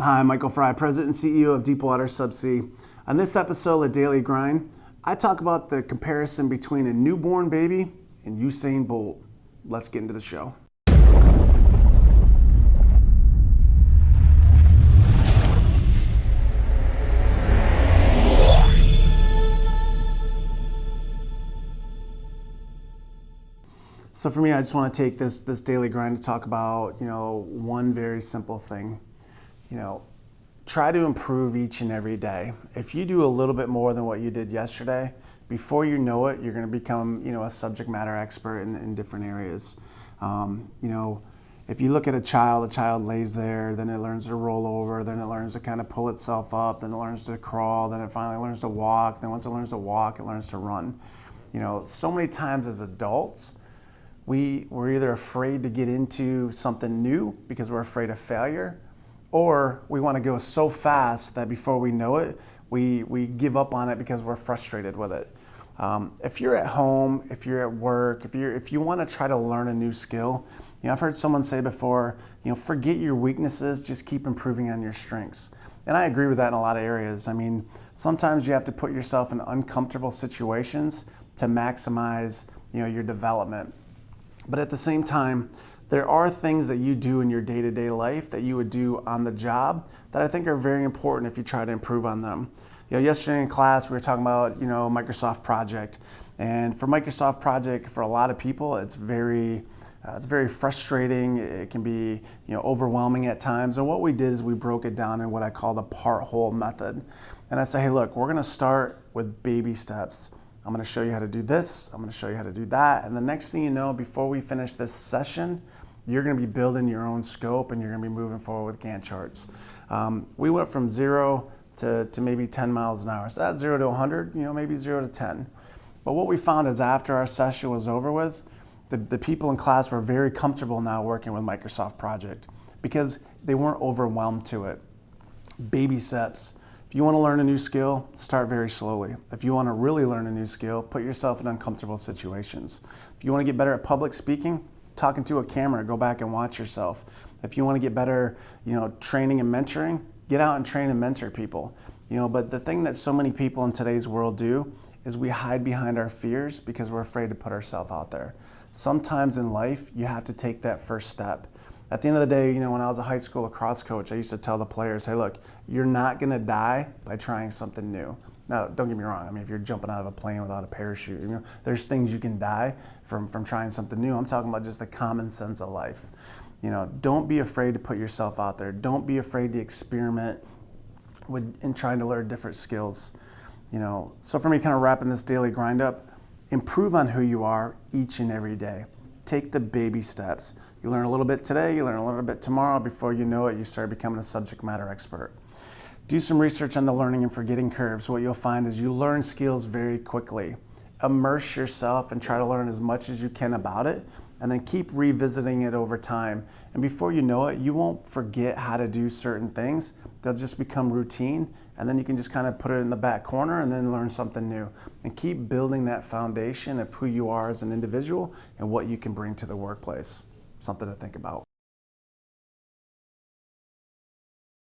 Hi, I'm Michael Fry, President and CEO of Deepwater Subsea. On this episode of Daily Grind, I talk about the comparison between a newborn baby and Usain Bolt. Let's get into the show. So for me, I just want to take this daily grind to talk about, one very simple thing. Try to improve each and every day. If you do a little bit more than what you did yesterday, before you know it, you're going to become, a subject matter expert in different areas. If you look at a child lays there, then it learns to roll over, then it learns to kind of pull itself up, then it learns to crawl, then it finally learns to walk, then once it learns to walk, it learns to run. So many times as adults, we're either afraid to get into something new because we're afraid of failure, or we want to go so fast that before we know it, we give up on it because we're frustrated with it. If you're at home, if you're at work, if you want to try to learn a new skill, I've heard someone say before, forget your weaknesses, just keep improving on your strengths. And I agree with that in a lot of areas. Sometimes you have to put yourself in uncomfortable situations to maximize, your development. But at the same time, there are things that you do in your day-to-day life that you would do on the job that I think are very important if you try to improve on them. Yesterday in class we were talking about, Microsoft Project. And for Microsoft Project, for a lot of people, it's very frustrating. It can be, overwhelming at times. And what we did is we broke it down in what I call the part-whole method. And I say, hey, look, we're going to start with baby steps. I'm going to show you how to do this. I'm going to show you how to do that. And the next thing you know, before we finish this session, you're going to be building your own scope and you're going to be moving forward with Gantt charts. We went from 0 to maybe 10 miles an hour. So that's 0 to 100, maybe 0 to 10. But what we found is after our session was over with, the people in class were very comfortable now working with Microsoft Project because they weren't overwhelmed to it. Baby steps. If you want to learn a new skill, start very slowly. If you want to really learn a new skill, put yourself in uncomfortable situations. If you want to get better at public speaking, talking to a camera, go back and watch yourself. If you want to get better, training and mentoring, get out and train and mentor people. But the thing that so many people in today's world do is we hide behind our fears because we're afraid to put ourselves out there. Sometimes in life, you have to take that first step. At the end of the day, when I was a high school lacrosse coach, I used to tell the players, hey, look, you're not going to die by trying something new. Now, don't get me wrong. If you're jumping out of a plane without a parachute, there's things you can die from trying something new. I'm talking about just the common sense of life. Don't be afraid to put yourself out there. Don't be afraid to experiment in trying to learn different skills. So for me, kind of wrapping this daily grind up, improve on who you are each and every day. Take the baby steps. You learn a little bit today, you learn a little bit tomorrow. Before you know it, you start becoming a subject matter expert. Do some research on the learning and forgetting curves. What you'll find is you learn skills very quickly. Immerse yourself and try to learn as much as you can about it, and then keep revisiting it over time. And before you know it, you won't forget how to do certain things. They'll just become routine, and then you can just kind of put it in the back corner and then learn something new. And keep building that foundation of who you are as an individual and what you can bring to the workplace. Something to think about.